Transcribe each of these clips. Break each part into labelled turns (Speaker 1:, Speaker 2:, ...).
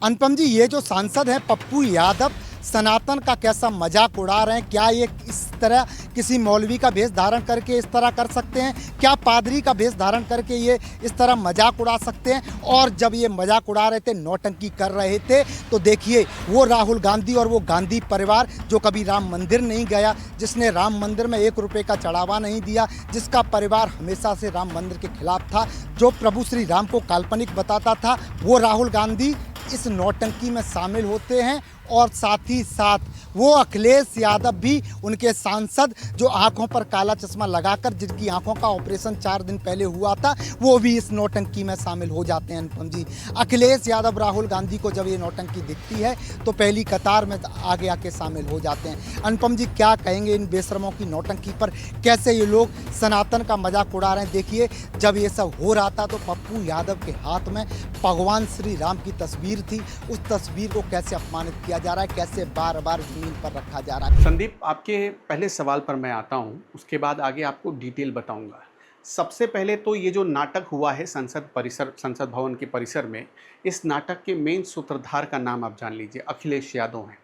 Speaker 1: अनुपम जी, ये जो सांसद हैं पप्पू यादव, सनातन का कैसा मजाक उड़ा रहे हैं। क्या ये इस तरह किसी मौलवी का भेष धारण करके इस तरह कर सकते हैं? क्या पादरी का भेष धारण करके ये इस तरह मजाक उड़ा सकते हैं? और जब ये मजाक उड़ा रहे थे, नौटंकी कर रहे थे, तो देखिए वो राहुल गांधी और वो गांधी परिवार जो कभी राम मंदिर नहीं गया, जिसने राम मंदिर में 1 रुपये का चढ़ावा नहीं दिया, जिसका परिवार हमेशा से राम मंदिर के खिलाफ था, जो प्रभु श्री राम को काल्पनिक बताता था, वो राहुल गांधी इस नौटंकी में शामिल होते हैं। और साथ ही साथ वो अखिलेश यादव भी, उनके सांसद जो आंखों पर काला चश्मा लगाकर, जिनकी आंखों का ऑपरेशन 4 दिन पहले हुआ था, वो भी इस नौटंकी में शामिल हो जाते हैं। अनुपम जी, अखिलेश यादव राहुल गांधी को जब ये नौटंकी दिखती है तो पहली कतार में आगे आके शामिल हो जाते हैं। अनुपम जी, क्या कहेंगे इन बेशरमों की नौटंकी पर? कैसे ये लोग सनातन का मजाक उड़ा रहे हैं? देखिए, जब ये सब हो रहा था तो पप्पू यादव के हाथ में भगवान श्री राम की तस्वीर थी। उस तस्वीर को कैसे अपमानित किया जा रहा है, कैसे बार बार जमीन पर रखा जा रहा है।
Speaker 2: संदीप, आपके पहले सवाल पर मैं आता हूं, उसके बाद आगे आपको डिटेल बताऊंगा। सबसे पहले तो ये जो नाटक हुआ है संसद भवन के परिसर में, इस नाटक के मेन सूत्रधार का नाम आप जान लीजिए, अखिलेश यादव हैं।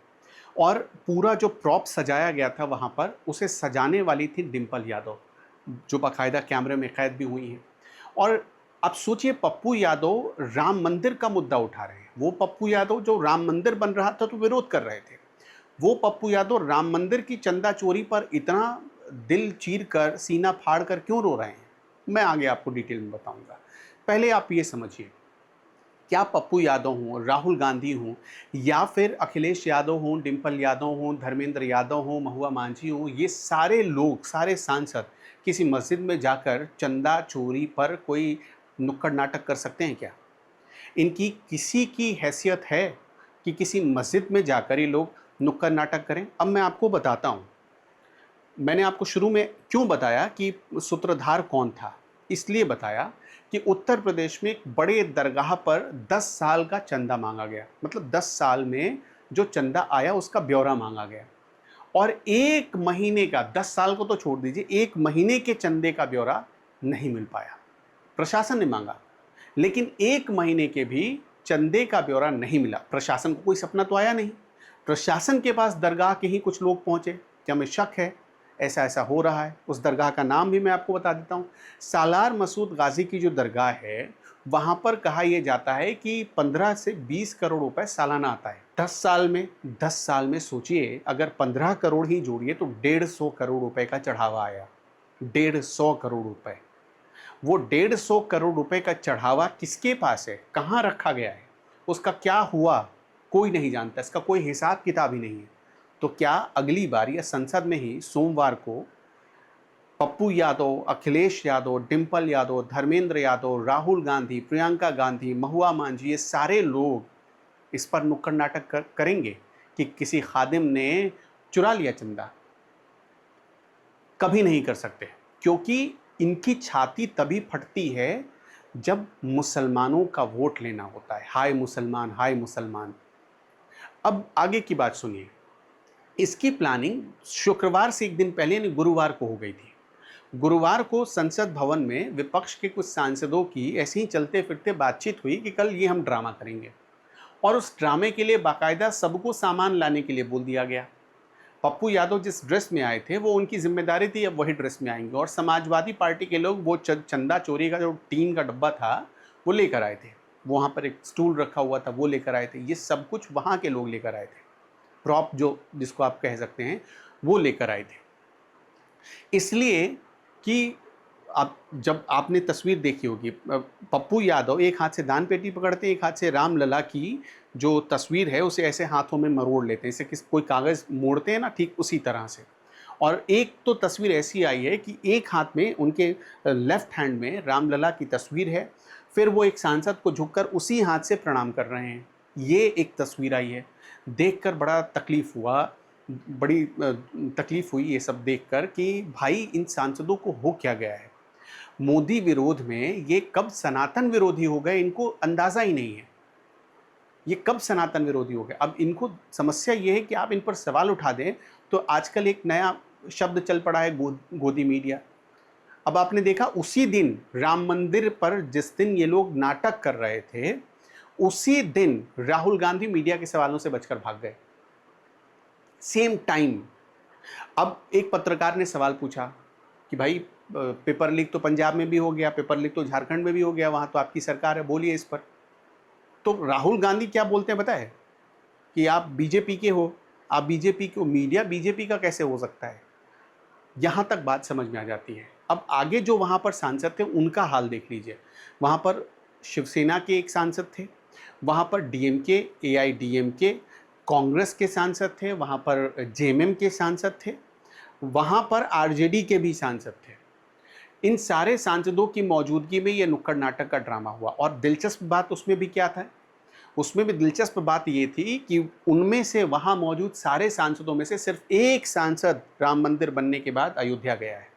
Speaker 2: और पूरा जो प्रॉप सजाया गया था वहां पर, उसे सजाने वाली थी डिम्पल यादव, जो बाकायदा कैमरे में कैद भी हुई हैं। और अब सोचिए, पप्पू यादव राम मंदिर का मुद्दा उठा रहे हैं। वो पप्पू यादव जो राम मंदिर बन रहा था तो विरोध कर रहे थे, वो पप्पू यादव राम मंदिर की चंदा चोरी पर इतना दिल चीर कर, सीना फाड़ कर क्यों रो रहे हैं, मैं आगे आपको डिटेल में बताऊंगा। पहले आप ये समझिए, क्या पप्पू यादव हों, राहुल गांधी हों, या फिर अखिलेश यादव हों, डिम्पल यादव हों, धर्मेंद्र यादव हों, महुआ मांझी हों, ये सारे लोग, सारे सांसद किसी मस्जिद में जाकर चंदा चोरी पर कोई नुक्कड़ नाटक कर सकते हैं क्या? इनकी किसी की हैसियत है कि किसी मस्जिद में जाकर ये लोग नुक्कड़ नाटक करें? अब मैं आपको बताता हूँ। मैंने आपको शुरू में क्यों बताया कि सूत्रधार कौन था? इसलिए बताया कि उत्तर प्रदेश में एक बड़े दरगाह पर 10 साल का चंदा मांगा गया। मतलब 10 साल में जो चंदा आया उसका ब्यौरा मांगा गया। और 1 महीने का, 10 साल को तो छोड़ दीजिए, 1 महीने के चंदे का ब्यौरा नहीं मिल पाया। प्रशासन ने मांगा, लेकिन 1 महीने के भी चंदे का ब्यौरा नहीं मिला। प्रशासन को कोई सपना तो आया नहीं। प्रशासन के पास दरगाह के ही कुछ लोग पहुंचे कि हमें शक है, ऐसा ऐसा हो रहा है। उस दरगाह का नाम भी मैं आपको बता देता हूं। सालार मसूद गाजी की जो दरगाह है, वहां पर कहा यह जाता है कि 15 से 20 करोड़ रुपए सालाना आता है। 10 साल में सोचिए, अगर 15 करोड़ ही जोड़िए तो 150 करोड़ रुपए का चढ़ावा आया। 150 करोड़ रुपए। वो 150 करोड़ रुपए का चढ़ावा किसके पास है, कहां रखा गया है, उसका क्या हुआ, कोई नहीं जानता। इसका कोई हिसाब किताब ही नहीं है। तो क्या अगली बार या संसद में ही सोमवार को पप्पू यादव, अखिलेश यादव, डिम्पल यादव, धर्मेंद्र यादव, राहुल गांधी, प्रियंका गांधी, महुआ मांझी, ये सारे लोग इस पर नुक्कड़ नाटक करेंगे कि किसी खादिम ने चुरा लिया चंदा? कभी नहीं कर सकते, क्योंकि इनकी छाती तभी फटती है जब मुसलमानों का वोट लेना होता है। हाय मुसलमान, हाय मुसलमान। अब आगे की बात सुनिए। इसकी प्लानिंग शुक्रवार से 1 दिन पहले यानी गुरुवार को हो गई थी। गुरुवार को संसद भवन में विपक्ष के कुछ सांसदों की ऐसे ही चलते फिरते बातचीत हुई कि कल ये हम ड्रामा करेंगे, और उस ड्रामे के लिए बाकायदा सबको सामान लाने के लिए बोल दिया गया। पप्पू यादव जिस ड्रेस में आए थे वो उनकी जिम्मेदारी थी, अब वही ड्रेस में आएंगे। और समाजवादी पार्टी के लोग वो चंदा चोरी का जो टीन का डब्बा था वो लेकर आए थे। वहाँ पर एक स्टूल रखा हुआ था, वो लेकर आए थे। ये सब कुछ वहाँ के लोग लेकर आए थे। प्रॉप जो जिसको आप कह सकते हैं, वो लेकर आए थे। इसलिए कि आप, जब आपने तस्वीर देखी होगी, पप्पू यादव एक हाथ से दान पेटी पकड़ते हैं, एक हाथ से रामलला की जो तस्वीर है उसे ऐसे हाथों में मरोड़ लेते हैं, जैसे किस कोई कागज़ मोड़ते हैं ना, ठीक उसी तरह से। और एक तो तस्वीर ऐसी आई है कि एक हाथ में उनके लेफ्ट हैंड में रामलला की तस्वीर है, फिर वो एक सांसद को झुककर उसी हाथ से प्रणाम कर रहे हैं। ये एक तस्वीर आई है, देखकर बड़ा तकलीफ हुआ, बड़ी तकलीफ हुई ये सब देखकर कि भाई इन सांसदों को हो क्या गया है। मोदी विरोध में ये कब सनातन विरोधी हो गए, इनको अंदाज़ा ही नहीं है। ये कब सनातन विरोधी हो गए। अब इनको समस्या ये है कि आप इन पर सवाल उठा दें तो आजकल एक नया शब्द चल पड़ा है, गोदी मीडिया। अब आपने देखा उसी दिन राम मंदिर पर जिस दिन ये लोग नाटक कर रहे थे, उसी दिन राहुल गांधी मीडिया के सवालों से बचकर भाग गए, सेम टाइम। अब एक पत्रकार ने सवाल पूछा कि भाई पेपर लीक तो पंजाब में भी हो गया, पेपर लीक तो झारखंड में भी हो गया, वहाँ तो आपकी सरकार है, बोलिए इस पर। तो राहुल गांधी क्या बोलते हैं पता है? कि आप बीजेपी के हो, आप बीजेपी को, मीडिया बीजेपी का कैसे हो सकता है? यहाँ तक बात समझ में आ जाती है। अब आगे जो वहाँ पर सांसद थे उनका हाल देख लीजिए। वहाँ पर शिवसेना के एक सांसद थे, वहाँ पर डीएमके, एआईडीएमके, कांग्रेस के सांसद थे, वहाँ पर जेएमएम के सांसद थे, वहाँ पर आरजेडी के भी सांसद थे। इन सारे सांसदों की मौजूदगी में ये नुक्कड़ नाटक का ड्रामा हुआ। और दिलचस्प बात उसमें भी क्या था? उसमें भी दिलचस्प बात ये थी कि उनमें से, वहाँ मौजूद सारे सांसदों में से सिर्फ एक सांसद राम मंदिर बनने के बाद अयोध्या गया है।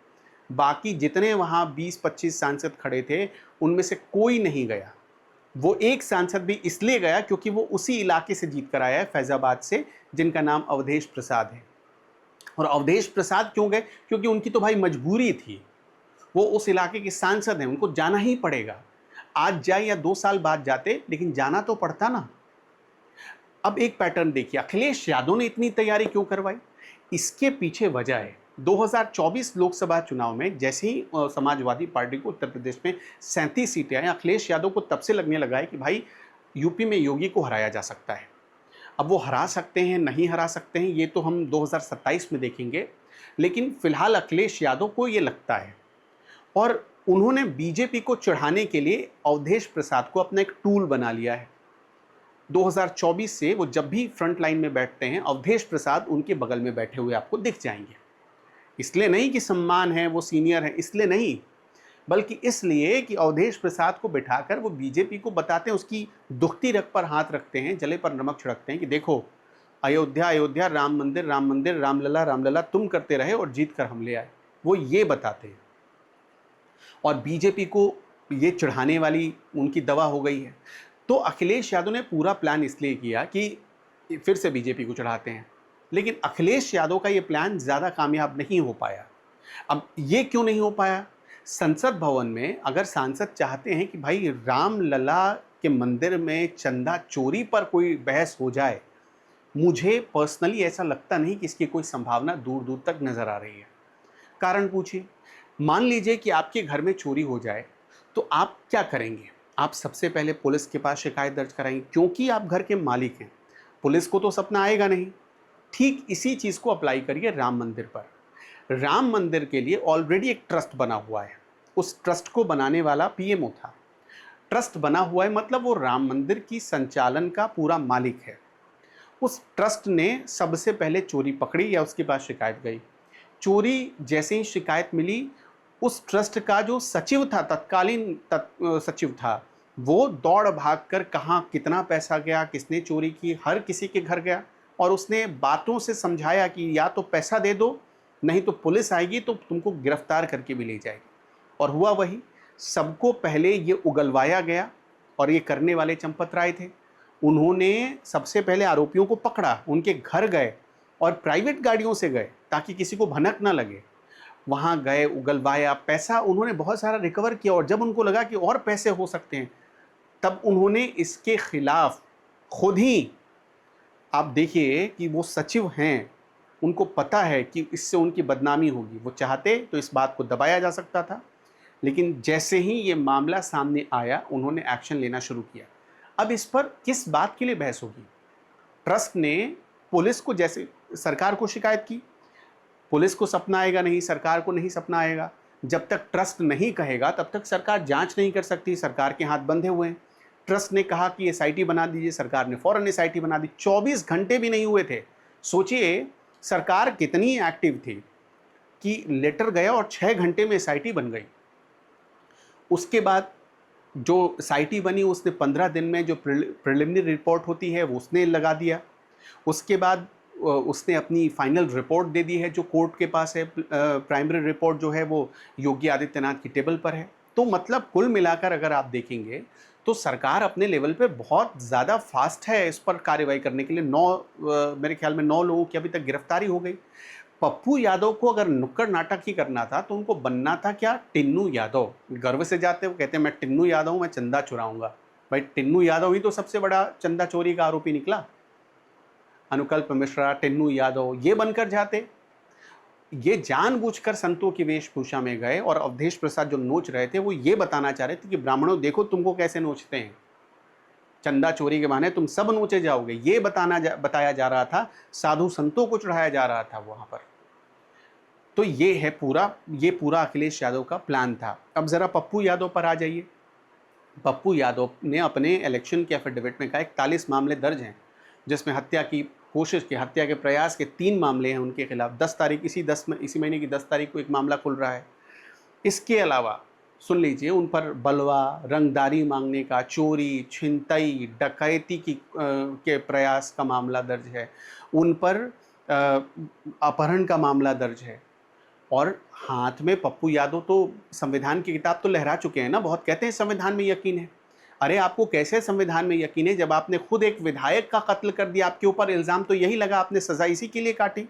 Speaker 2: बाकी जितने वहाँ 20-25 सांसद खड़े थे उनमें से कोई नहीं गया। वो एक सांसद भी इसलिए गया क्योंकि वो उसी इलाके से जीत कर आया है, फैजाबाद से, जिनका नाम अवधेश प्रसाद है। और अवधेश प्रसाद क्यों गए? क्योंकि उनकी तो भाई मजबूरी थी, वो उस इलाके के सांसद हैं, उनको जाना ही पड़ेगा। आज जाए या 2 साल बाद जाते, लेकिन जाना तो पड़ता ना। अब एक पैटर्न देखिए, अखिलेश यादव ने इतनी तैयारी क्यों करवाई? इसके पीछे वजह है 2024 लोकसभा चुनाव में जैसे ही समाजवादी पार्टी को उत्तर प्रदेश में 37 सीटें आई, अखिलेश यादव को तब से लगने लगा है कि भाई यूपी में योगी को हराया जा सकता है। अब वो हरा सकते हैं, नहीं हरा सकते हैं, ये तो हम 2027 में देखेंगे, लेकिन फिलहाल अखिलेश यादव को ये लगता है। और उन्होंने बीजेपी को चढ़ाने के लिए अवधेश प्रसाद को अपना एक टूल बना लिया है। 2024 से वो जब भी फ्रंट लाइन में बैठते हैं, अवधेश प्रसाद उनके बगल में बैठे हुए आपको दिख जाएंगे। इसलिए नहीं कि सम्मान है, वो सीनियर है, इसलिए नहीं, बल्कि इसलिए कि अवधेश प्रसाद को बिठाकर वो बीजेपी को बताते हैं, उसकी दुखती रग पर हाथ रखते हैं, जले पर नमक छिड़कते हैं कि देखो अयोध्या अयोध्या, राम मंदिर राम मंदिर, रामलला रामलला तुम करते रहे और जीत कर हम ले आए। वो ये बताते हैं। और बीजेपी को ये चढ़ाने वाली उनकी दवा हो गई है। तो अखिलेश यादव ने पूरा प्लान इसलिए किया कि फिर से बीजेपी को चढ़ाते हैं, लेकिन अखिलेश यादव का ये प्लान ज़्यादा कामयाब नहीं हो पाया। अब ये क्यों नहीं हो पाया? संसद भवन में अगर सांसद चाहते हैं कि भाई रामलला के मंदिर में चंदा चोरी पर कोई बहस हो जाए, मुझे पर्सनली ऐसा लगता नहीं कि इसकी कोई संभावना दूर दूर तक नज़र आ रही है। कारण पूछिए, मान लीजिए कि आपके घर में चोरी हो जाए तो आप क्या करेंगे? आप सबसे पहले पुलिस के पास शिकायत दर्ज कराएंगे, क्योंकि आप घर के मालिक हैं। पुलिस को तो सपना आएगा नहीं। ठीक इसी चीज़ को अप्लाई करिए राम मंदिर पर। राम मंदिर के लिए ऑलरेडी एक ट्रस्ट बना हुआ है, उस ट्रस्ट को बनाने वाला पीएमओ था। ट्रस्ट बना हुआ है मतलब वो राम मंदिर की संचालन का पूरा मालिक है। उस ट्रस्ट ने सबसे पहले चोरी पकड़ी या उसके पास शिकायत गई। चोरी जैसे ही शिकायत मिली, उस ट्रस्ट का जो सचिव था, तत्कालीन सचिव था, वो दौड़ भाग कर कहाँ कितना पैसा गया, किसने चोरी की, हर किसी के घर गया और उसने बातों से समझाया कि या तो पैसा दे दो, नहीं तो पुलिस आएगी तो तुमको गिरफ्तार करके भी ले जाएगी। और हुआ वही, सबको पहले ये उगलवाया गया और ये करने वाले चंपत राय थे। उन्होंने सबसे पहले आरोपियों को पकड़ा, उनके घर गए और प्राइवेट गाड़ियों से गए ताकि किसी को भनक ना लगे। वहाँ गए, उगलवाया, पैसा उन्होंने बहुत सारा रिकवर किया और जब उनको लगा कि और पैसे हो सकते हैं, तब उन्होंने इसके खिलाफ खुद ही, आप देखिए कि वो सचिव हैं, उनको पता है कि इससे उनकी बदनामी होगी। वो चाहते तो इस बात को दबाया जा सकता था, लेकिन जैसे ही ये मामला सामने आया उन्होंने एक्शन लेना शुरू किया। अब इस पर किस बात के लिए बहस होगी? ट्रस्ट ने पुलिस को, जैसे सरकार को शिकायत की, पुलिस को सपना आएगा नहीं, सरकार को नहीं सपना आएगा। जब तक ट्रस्ट नहीं कहेगा तब तक सरकार जांच नहीं कर सकती, सरकार के हाथ बंधे हुए हैं। ट्रस्ट ने कहा कि एसआईटी बना दीजिए, सरकार ने फौरन एसआईटी बना दी। 24 घंटे भी नहीं हुए थे। सोचिए सरकार कितनी एक्टिव थी कि लेटर गया और 6 घंटे में एसआईटी बन गई। उसके बाद जो एसआईटी बनी उसने 15 दिन में जो प्रिलिमिनरी रिपोर्ट होती है वो उसने लगा दिया। उसके बाद उसने अपनी फाइनल रिपोर्ट दे दी है जो कोर्ट के पास है। प्राइमरी रिपोर्ट जो है वो योगी आदित्यनाथ की टेबल पर है। तो मतलब कुल मिलाकर अगर आप देखेंगे तो सरकार अपने लेवल पे बहुत ज़्यादा फास्ट है इस पर कार्रवाई करने के लिए। मेरे ख्याल में 9 लोगों की अभी तक गिरफ्तारी हो गई। पप्पू यादव को अगर नुक्कड़ नाटक ही करना था तो उनको बनना था क्या? टिन्नू यादव। गर्व से जाते, वो कहते हैं मैं टिन्नू यादव हूँ, मैं चंदा चुराऊंगा। भाई टिन्नू यादव ही तो सबसे बड़ा चंदा चोरी का आरोपी निकला। अनुकल्प मिश्रा, टिन्नू यादव ये बनकर जाते। ये जानबूझकर संतों की वेशभूषा में गए और अवधेश प्रसाद जो नोच रहे थे वो ये बताना चाह रहे थे कि ब्राह्मणों देखो तुमको कैसे नोचते हैं, चंदा चोरी के बहाने तुम सब नोचे जाओगे, ये बताया जा रहा था, साधु संतों को चढ़ाया जा रहा था वहां पर। तो ये पूरा अखिलेश यादव का प्लान था। अब जरा पप्पू यादव पर आ जाइए। पप्पू यादव ने अपने इलेक्शन के एफिडेविट में कहा 41 मामले दर्ज हैं, जिसमें हत्या की कोशिश के, हत्या के प्रयास के 3 मामले हैं उनके खिलाफ। 10 तारीख इसी महीने की 10 तारीख को एक मामला खुल रहा है। इसके अलावा सुन लीजिए, उन पर बलवा, रंगदारी मांगने का, चोरी, छिनतई, डकैती के प्रयास का मामला दर्ज है। उन पर अपहरण का मामला दर्ज है। और हाथ में पप्पू यादव तो संविधान की किताब तो लहरा चुके हैं ना। बहुत कहते हैं संविधान में यकीन है। अरे आपको कैसे संविधान में यकीन है जब आपने खुद एक विधायक का कत्ल कर दिया? आपके ऊपर इल्जाम तो यही लगा, आपने सजा इसी के लिए काटी।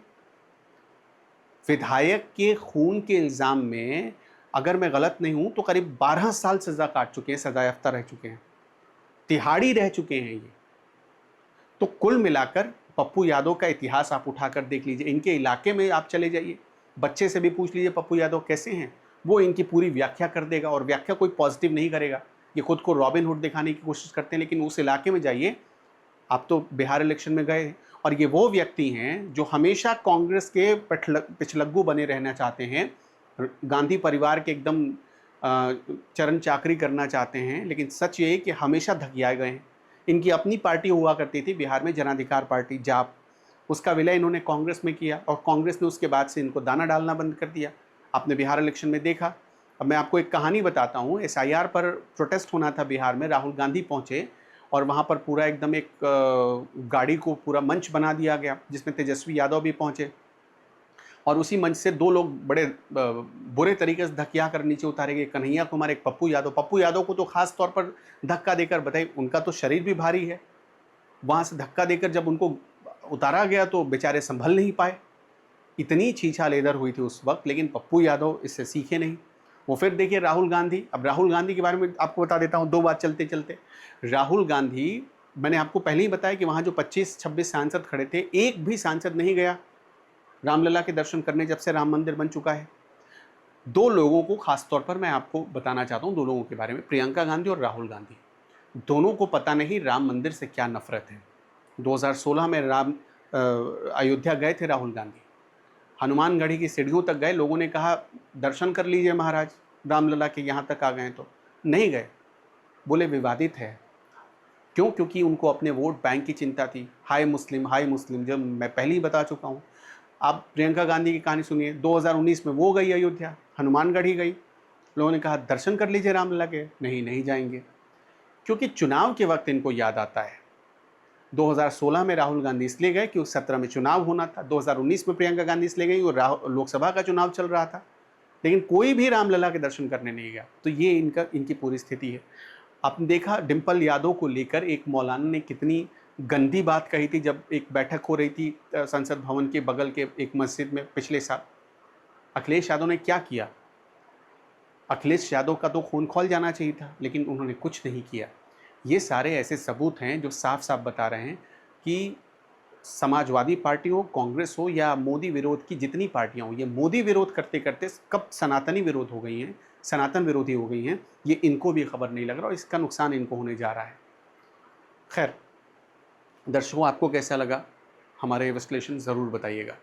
Speaker 2: विधायक के खून के इल्जाम में अगर मैं गलत नहीं हूं तो करीब 12 साल सजा काट चुके हैं, सजा याफ्ता रह चुके हैं, तिहाड़ी रह चुके हैं ये। तो कुल मिलाकर पप्पू यादव का इतिहास आप उठाकर देख लीजिए। इनके इलाके में आप चले जाइए, बच्चे से भी पूछ लीजिए पप्पू यादव कैसे हैं, वो इनकी पूरी व्याख्या कर देगा। और व्याख्या कोई पॉजिटिव नहीं करेगा, ये खुद को रॉबिन हुड दिखाने की कोशिश करते हैं। लेकिन उस इलाके में जाइए, आप तो बिहार इलेक्शन में गए, और ये वो व्यक्ति हैं जो हमेशा कांग्रेस के पिछलग्गू बने रहना चाहते हैं, गांधी परिवार के एकदम चरण चाकरी करना चाहते हैं। लेकिन सच ये है कि हमेशा धकियाए गए हैं। इनकी अपनी पार्टी हुआ करती थी बिहार में, जन अधिकार पार्टी, जाप। उसका विलय इन्होंने कांग्रेस में किया और कांग्रेस ने उसके बाद से इनको दाना डालना बंद कर दिया। आपने बिहार इलेक्शन में देखा। अब मैं आपको एक कहानी बताता हूँ। SIR पर प्रोटेस्ट होना था बिहार में, राहुल गांधी पहुँचे और वहाँ पर पूरा एकदम एक गाड़ी को पूरा मंच बना दिया गया, जिसमें तेजस्वी यादव भी पहुँचे। और उसी मंच से 2 लोग बड़े बुरे तरीके से धकिया कर नीचे उतारे गए, कन्हैया कुमार, एक पप्पू यादव। पप्पू यादव को तो खास तौर पर धक्का देकर, बताइए, उनका तो शरीर भी भारी है, वहाँ से धक्का देकर जब उनको उतारा गया तो बेचारे संभल नहीं पाए। इतनी छीछाल इधर हुई थी उस वक्त। लेकिन पप्पू यादव इससे सीखे नहीं। वो फिर देखिए राहुल गांधी। अब राहुल गांधी के बारे में आपको बता देता हूँ 2 बात चलते चलते। राहुल गांधी, मैंने आपको पहले ही बताया कि वहाँ जो 25-26 सांसद खड़े थे, एक भी सांसद नहीं गया रामलला के दर्शन करने जब से राम मंदिर बन चुका है। 2 लोगों को खास तौर पर मैं आपको बताना चाहता हूँ, 2 लोगों के बारे में, प्रियंका गांधी और राहुल गांधी। दोनों को पता नहीं राम मंदिर से क्या नफरत है। 2016 में अयोध्या गए थे राहुल गांधी, हनुमानगढ़ी की सीढ़ियों तक गए। लोगों ने कहा दर्शन कर लीजिए महाराज, रामलला के यहाँ तक आ गए तो नहीं गए। बोले विवादित है। क्यों? क्योंकि उनको अपने वोट बैंक की चिंता थी। हाय मुस्लिम, हाय मुस्लिम, जब मैं पहले ही बता चुका हूँ। आप प्रियंका गांधी की कहानी सुनिए। 2019 में वो गई अयोध्या, हनुमानगढ़ी गई। लोगों ने कहा दर्शन कर लीजिए रामलला के, नहीं जाएंगे। क्योंकि चुनाव के वक्त इनको याद आता है। 2016 में राहुल गांधी इसलिए गए कि उस 17 में चुनाव होना था। 2019 में प्रियंका गांधी इसलिए गई, वो लोकसभा का चुनाव चल रहा था। लेकिन कोई भी रामलला के दर्शन करने नहीं गया। तो ये इनकी पूरी स्थिति है। आपने देखा डिम्पल यादव को लेकर एक मौलाना ने कितनी गंदी बात कही थी जब एक बैठक हो रही थी संसद भवन के बगल के एक मस्जिद में पिछले साल। अखिलेश यादव ने क्या किया? अखिलेश यादव का तो खून खौल जाना चाहिए था, लेकिन उन्होंने कुछ नहीं किया। ये सारे ऐसे सबूत हैं जो साफ साफ बता रहे हैं कि समाजवादी पार्टी हो, कांग्रेस हो या मोदी विरोध की जितनी पार्टियां हो, ये मोदी विरोध करते करते कब सनातनी विरोध हो गई हैं, सनातन विरोधी हो गई हैं, ये इनको भी खबर नहीं लग रहा और इसका नुकसान इनको होने जा रहा है। खैर दर्शकों, आपको कैसा लगा हमारे विश्लेषण ज़रूर बताइएगा।